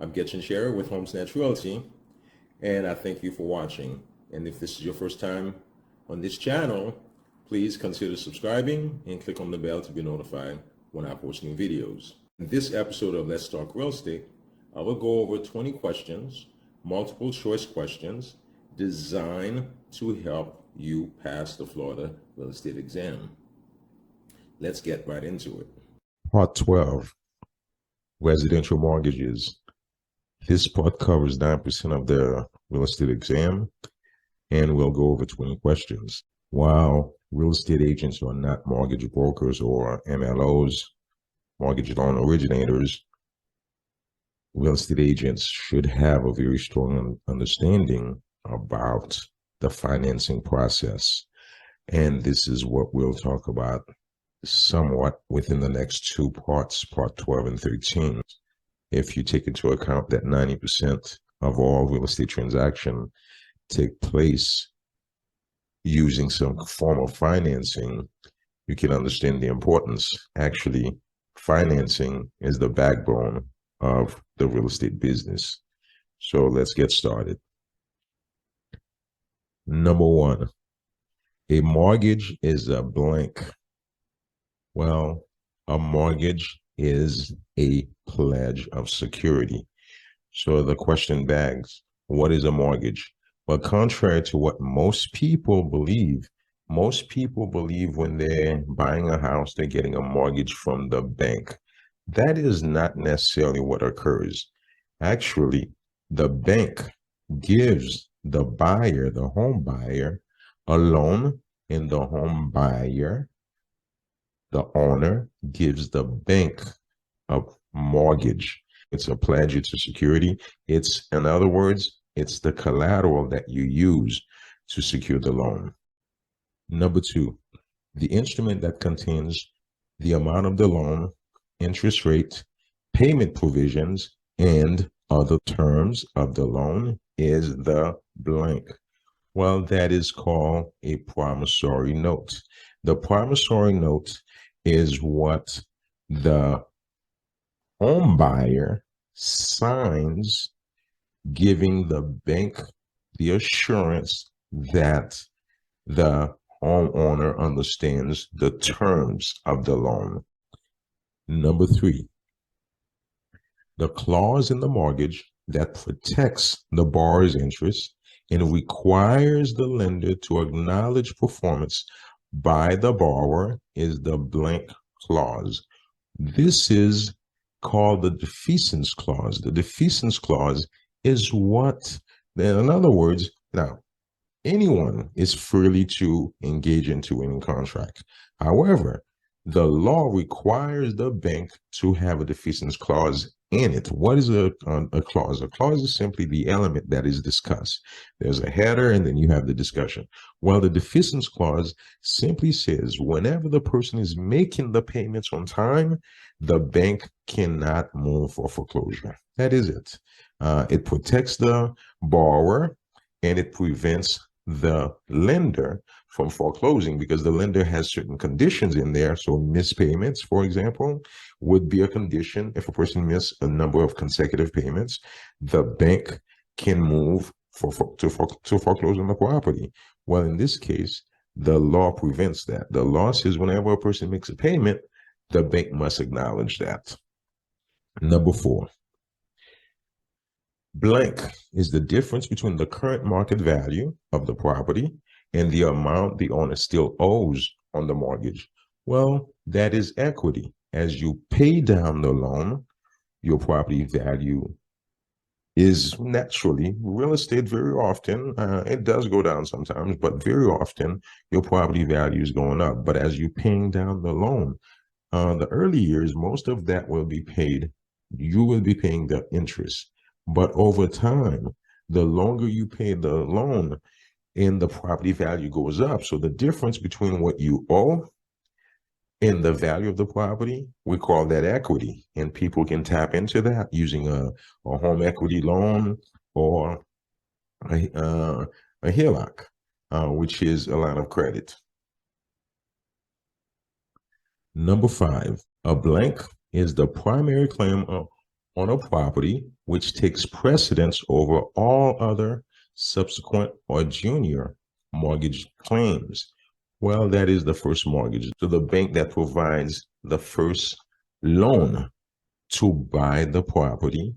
I'm Getchin Share with HomeSnatch Realty, and I thank you for watching. And if this is your first time on this channel, please consider subscribing and click on the bell to be notified when I post new videos. In this episode of Let's Talk Real Estate, I will go over 20 questions, multiple choice questions, designed to help you pass the Florida real estate exam. Let's get right into it. Part 12, residential mortgages. This part covers 9% of the real estate exam, and we'll go over 20 questions. While real estate agents are not mortgage brokers or MLOs, mortgage loan originators, real estate agents should have a very strong understanding about the financing process. And this is what we'll talk about somewhat within the next two parts, part 12 and 13. If you take into account that 90% of all real estate transactions take place using some form of financing, you can understand the importance. Actually, financing is the backbone of the real estate business. So let's get started. Number one, a mortgage is a blank. Well, a mortgage is a pledge of security. So the question begs, what is a mortgage? Well, contrary to what most people believe when they're buying a house, they're getting a mortgage from the bank. That is not necessarily what occurs. Actually, the bank gives the buyer, the home buyer, a loan, and the home buyer, the owner, gives the bank a mortgage. It's a pledge, it's a security. It's, in other words, it's the collateral that you use to secure the loan. Number two, the instrument that contains the amount of the loan, interest rate, payment provisions, and other terms of the loan is the blank. Well, that is called a promissory note. The promissory note is what the home buyer signs, giving the bank the assurance that the homeowner understands the terms of the loan. Number three, the clause in the mortgage that protects the borrower's interest and requires the lender to acknowledge performance by the borrower is the blank clause. This is called the deficiency clause. The deficiency clause is what, in other words, now, anyone is free to engage into any contract. However, the law requires the bank to have a deficiency clause in it. What is a clause? A clause is simply the element that is discussed. There's a header and then you have the discussion. Well, the deficiency clause simply says whenever the person is making the payments on time, the bank cannot move for foreclosure. That is it. It protects the borrower and it prevents the lender from foreclosing because the lender has certain conditions in there. So missed payments, for example, would be a condition. If a person missed a number of consecutive payments, the bank can move to foreclose on the property. Well, in this case, the law prevents that. The law says whenever a person makes a payment, the bank must acknowledge that. Number four, blank is the difference between the current market value of the property and the amount the owner still owes on the mortgage. Well, that is equity. As you pay down the loan, your property value is naturally, real estate very often, it does go down sometimes, but very often your property value is going up. But as you're paying down the loan, the early years, most of that will be paid. You will be paying the interest. But over time, the longer you pay the loan and the property value goes up. So the difference between what you owe and the value of the property, we call that equity. And people can tap into that using a home equity loan or a HELOC, which is a line of credit. Number five, a blank is the primary claim on a property which takes precedence over all other subsequent or junior mortgage claims. Well, that is the first mortgage. So the bank that provides the first loan to buy the property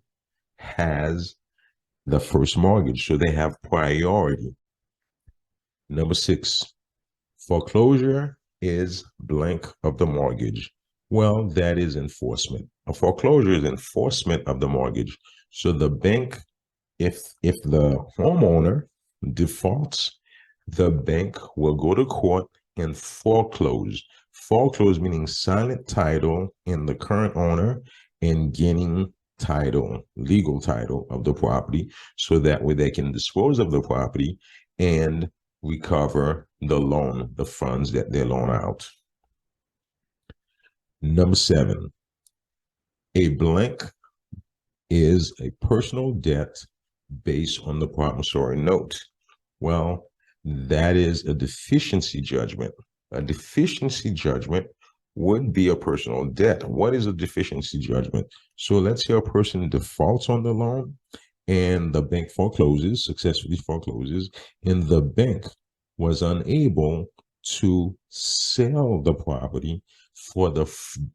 has the first mortgage. So they have priority. Number 6, foreclosure is blank of the mortgage. Well, that is enforcement. A foreclosure is enforcement of the mortgage. So the bank, if the homeowner defaults, the bank will go to court and foreclose. Foreclose meaning silent title in the current owner and getting title, legal title of the property, so that way they can dispose of the property and recover the loan, the funds that they loan out. Number 7, a blank is a personal debt based on the promissory note. Well, that is a deficiency judgment. A deficiency judgment would be a personal debt. What is a deficiency judgment? So let's say a person defaults on the loan and the bank forecloses, successfully forecloses, and the bank was unable to sell the property for the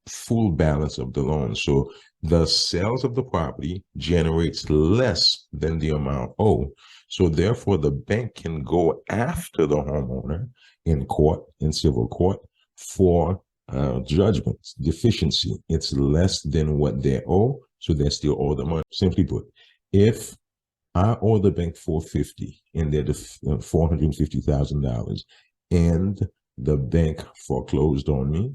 full balance of the loan. So the sales of the property generates less than the amount owed. So therefore, the bank can go after the homeowner in court, in civil court, for judgments, deficiency. It's less than what they owe, so they still owe the money. Simply put, if I owe the bank $450 and they're $450,000, and the bank foreclosed on me,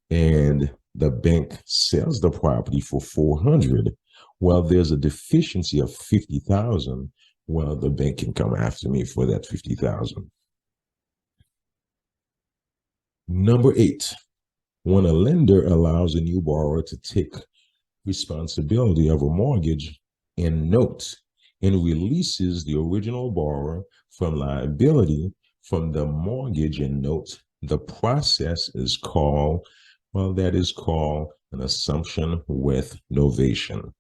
and the bank sells the property for $400, well, there's a deficiency of $50,000. Well, the bank can come after me for that $50,000. Number 8, when a lender allows a new borrower to take responsibility of a mortgage and note and releases the original borrower from liability from the mortgage and note, the process is called, well, that is called an assumption with novation.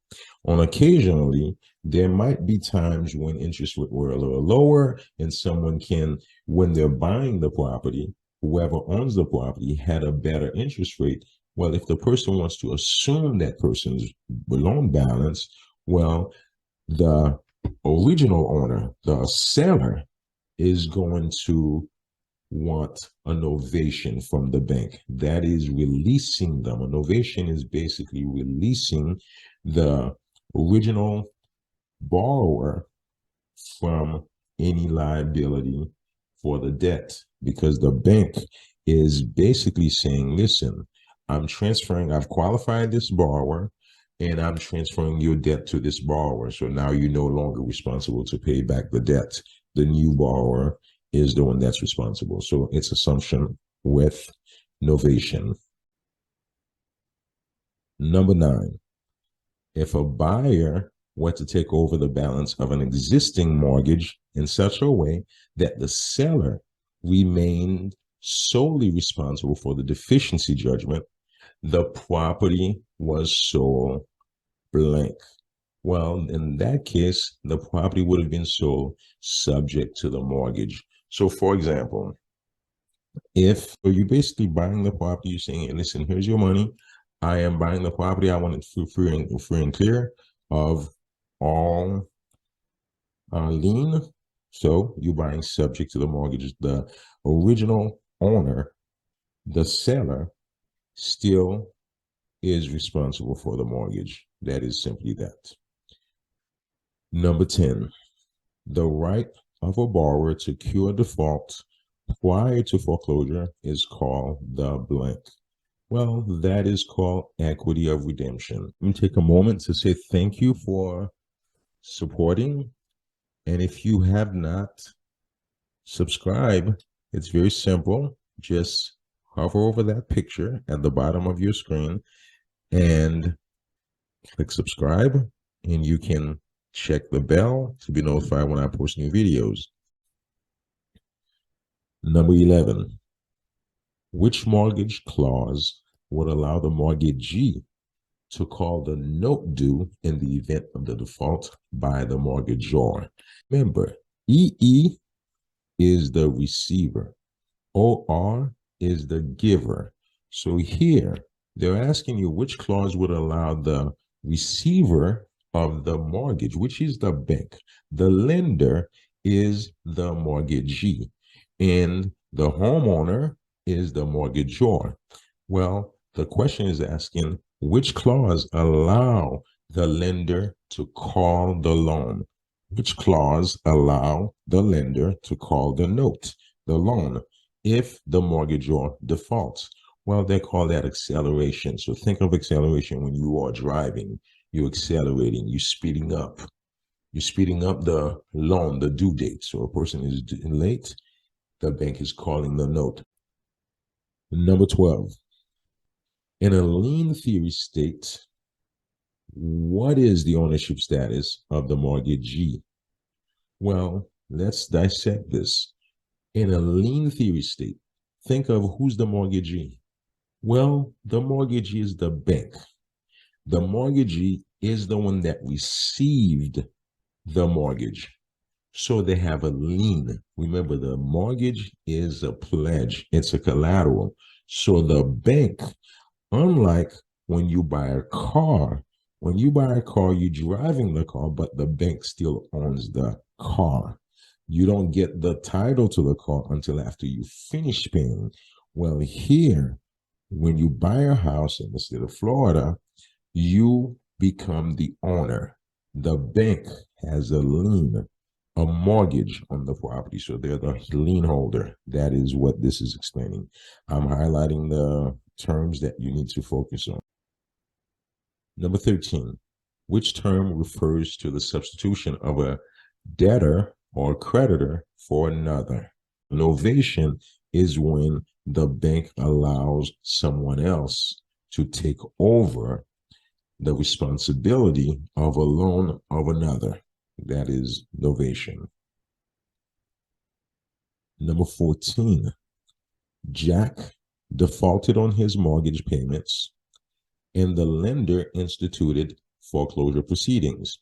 On occasionally, there might be times when interest rates were a little lower and someone can, when they're buying the property, whoever owns the property had a better interest rate. Well, if the person wants to assume that person's loan balance, well, the original owner, the seller, is going to want a novation from the bank. That is releasing them. A novation is basically releasing the original borrower from any liability for the debt, because the bank is basically saying, listen, I've qualified this borrower and I'm transferring your debt to this borrower. So now you're no longer responsible to pay back the debt. The new borrower is the one that's responsible. So it's assumption with novation. Number 9, if a buyer were to take over the balance of an existing mortgage in such a way that the seller remained solely responsible for the deficiency judgment, the property was sold blank. Well, in that case, the property would have been sold subject to the mortgage. So, for example, if you're basically buying the property, you're saying, hey, listen, here's your money. I am buying the property. I want it free and clear of all lien. So you're buying subject to the mortgage. The original owner, the seller, still is responsible for the mortgage. That is simply that. Number 10, the right of a borrower to cure default prior to foreclosure is called the blank. Well, that is called equity of redemption. Let me take a moment to say thank you for supporting. And if you have not subscribed, it's very simple. Just hover over that picture at the bottom of your screen and click subscribe, and you can check the bell to be notified when I post new videos. Number 11, which mortgage clause would allow the mortgagee to call the note due in the event of the default by the mortgagor. Remember, EE is the receiver. OR is the giver. So here, they're asking you which clause would allow the receiver of the mortgage, which is the bank. The lender is the mortgagee, and the homeowner is the mortgagor. Well, the question is asking which clause allow the lender to call the loan? Which clause allow the lender to call the note, the loan, if the mortgagor defaults? Well, they call that acceleration. So think of acceleration when you are driving, you're accelerating, you're speeding up. You're speeding up the loan, the due date. So a person is late, the bank is calling the note. Number 12. In a lien theory state, what is the ownership status of the mortgagee? Well, let's dissect this. In a lien theory state, think of who's the mortgagee. Well, the mortgagee is the bank. The mortgagee is the one that received the mortgage. So they have a lien. Remember, the mortgage is a pledge. It's a collateral. So the bank, unlike when you buy a car, you're driving the car, but the bank still owns the car. You don't get the title to the car until after you finish paying. Well, here, when you buy a house in the state of Florida, you become the owner. The bank has a lien, a mortgage on the property. So they're the lien holder. That is what this is explaining. I'm highlighting the terms that you need to focus on. Number 13, which term refers to the substitution of a debtor or creditor for another? Novation is when the bank allows someone else to take over the responsibility of a loan of another. That is novation. Number 14, Jack defaulted on his mortgage payments and the lender instituted foreclosure proceedings.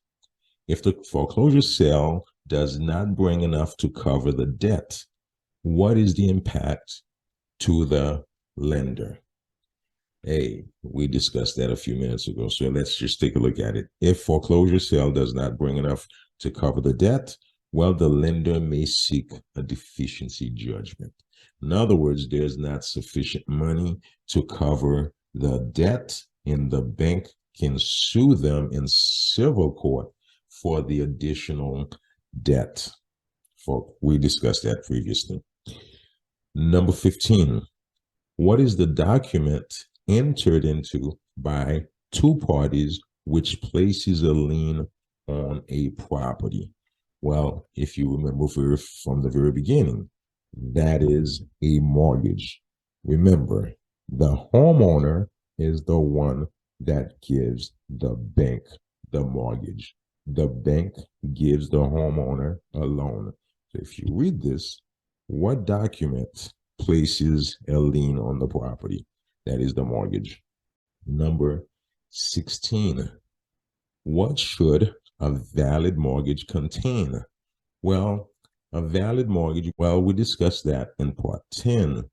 If the foreclosure sale does not bring enough to cover the debt, what is the impact to the lender? Hey, we discussed that a few minutes ago, so let's just take a look at it. If foreclosure sale does not bring enough to cover the debt, well, the lender may seek a deficiency judgment. In other words, there's not sufficient money to cover the debt, and the bank can sue them in civil court for the additional debt. We discussed that previously. Number 15, what is the document entered into by two parties which places a lien on a property? Well, if you remember from the very beginning, that is a mortgage. Remember, the homeowner is the one that gives the bank the mortgage. The bank gives the homeowner a loan. So if you read this, what document places a lien on the property? That is the mortgage. Number 16, what should a valid mortgage contain? Well, a valid mortgage, well, we discussed that in part 10,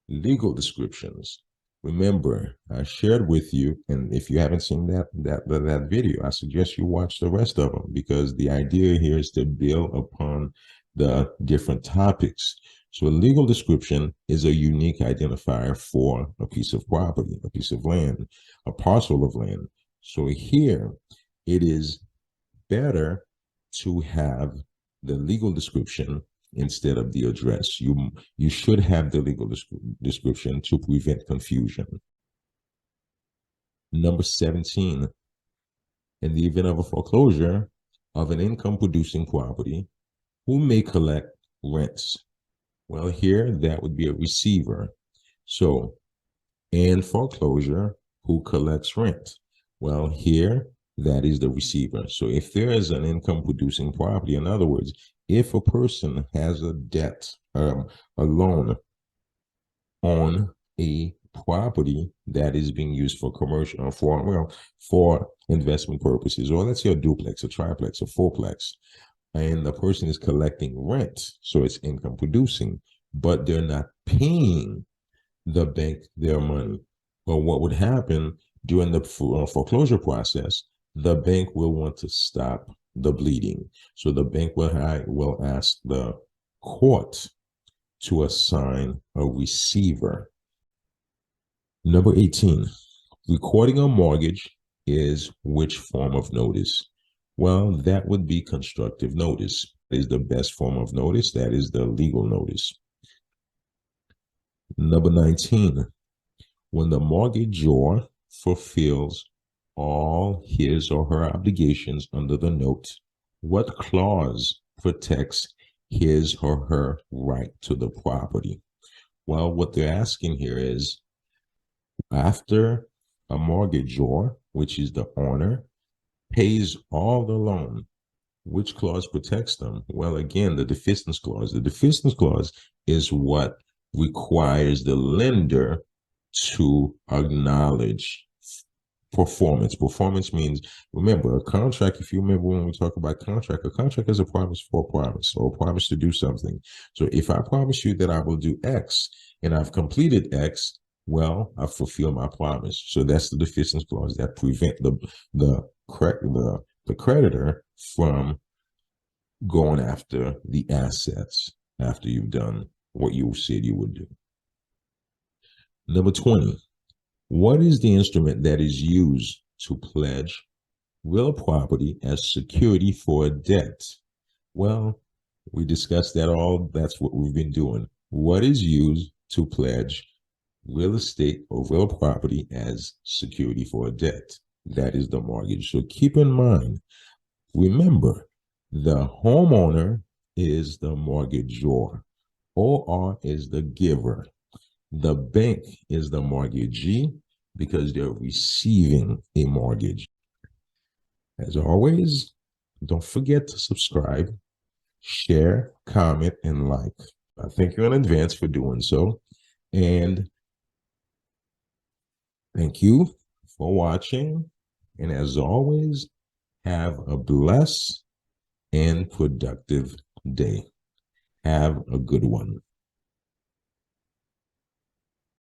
legal descriptions. Remember, I shared with you, and if you haven't seen that video, I suggest you watch the rest of them, because the idea here is to build upon the different topics. So a legal description is a unique identifier for a piece of property, a piece of land, a parcel of land. So here, it is better to have the legal description instead of the address. You should have the legal description to prevent confusion. Number 17, in the event of a foreclosure of an income-producing property, who may collect rents? Well, here, that would be a receiver. So, in foreclosure, who collects rent? Well, here, that is the receiver. So if there is an income-producing property, in other words, if a person has a debt, a loan on a property that is being used for commercial, for investment purposes, or let's say a duplex, a triplex, a fourplex, and the person is collecting rent, so it's income producing, but they're not paying the bank their money. But what would happen during the foreclosure process, the bank will want to stop the bleeding. So the bank will ask the court to assign a receiver. Number 18, recording a mortgage is which form of notice? Well, that would be constructive notice. Is the best form of notice. That is the legal notice. Number 19, when the mortgagor fulfills all his or her obligations under the note, what clause protects his or her right to the property? Well, what they're asking here is, after a mortgagor, which is the owner, pays all the loan, which clause protects them? Well, again, the deficiency clause. The deficiency clause is what requires the lender to acknowledge performance. Performance means, remember, a contract, if you remember when we talk about contract, a contract is a promise for a promise, or a promise to do something. So if I promise you that I will do X and I've completed X, well, I fulfill my promise. So that's the deficiency clause that prevent the creditor from going after the assets after you've done what you said you would do. Number 20, what is the instrument that is used to pledge real property as security for a debt? Well, we discussed that all. That's what we've been doing. What is used to pledge real estate or real property as security for a debt? That is the mortgage. So keep in mind, remember, the homeowner is the mortgagor. OR is the giver. The bank is the mortgagee because they're receiving a mortgage. As always, don't forget to subscribe, share, comment, and like. I thank you in advance for doing so. And thank you for watching. And as always, have a blessed and productive day. Have a good one.